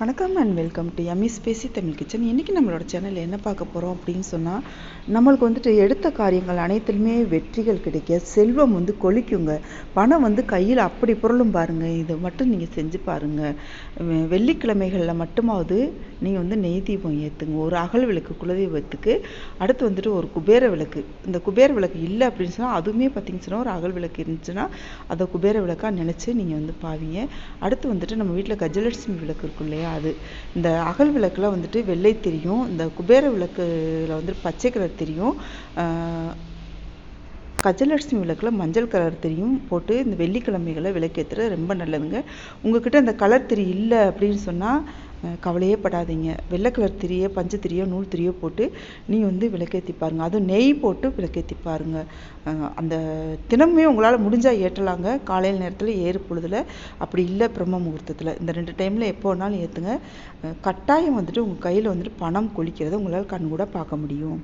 வணக்கம் and welcome to yummy Spacey Tamil kitchen. இன்றைக்கி நம்மளோட சேனலில் என்ன பார்க்க போகிறோம் அப்படின்னு சொன்னால், நம்மளுக்கு எடுத்த காரியங்கள் அனைத்திலுமே வெற்றிகள் கிடைக்க, செல்வம் கொளிக்குங்க. பணம் கையில் அப்படி பொருளும் பாருங்கள். இதை மட்டும் நீங்கள் செஞ்சு பாருங்கள். வெள்ளிக்கிழமைகளில் மட்டுமாவது நீங்கள் நெய் தீபம் ஏற்றுங்க. ஒரு அகல் விளக்கு குலதெய்வத்துக்கு, அடுத்து ஒரு குபேர விளக்கு. இந்த குபேர விளக்கு இல்லை அப்படின்னு சொன்னால், அதுவுமே பார்த்திங்கன்னு சொன்னால் ஒரு அகல் விளக்கு இருந்துச்சுன்னா அதை குபேர விளக்காக நினச்சி நீங்கள் பாவீங்க. அடுத்து நம்ம வீட்டில் கஜலட்சுமி விளக்கு இருக்கும் இல்லையா, அது இந்த அகல் விளக்குல வெள்ளை தெரியும், இந்த குபேர விளக்குல பச்சை கலர் தெரியும், கஜலட்சுமி விளக்குல மஞ்சள் கலர் தெரியும் போட்டு இந்த வெள்ளிக்கிழமைகளை விளக்கேற்றுறது ரொம்ப நல்லதுங்க. உங்ககிட்ட இந்த கலர் திரி இல்லை அப்படின்னு சொன்னால் கவலையே படாதீங்க. வெள்ளை கலர் திரியோ பஞ்சு திரியோ நூல் திரியோ போட்டு நீங்கள் விளக்கேற்றி பாருங்கள். அதுவும் நெய் போட்டு விளக்கேற்றி பாருங்கள். அந்த தினமுமே உங்களால் முடிஞ்சால் ஏற்றலாங்க. காலையில் நேரத்தில் ஏறு பொழுதில், அப்படி இல்லை பிரம்ம முகூர்த்தத்தில். இந்த 2 டைமில் எப்போ வேணாலும் ஏற்றுங்க. கட்டாயம் உங்கள் கையில் பணம் கொளிக்கிறத உங்களால் கண் கூட பார்க்க முடியும்.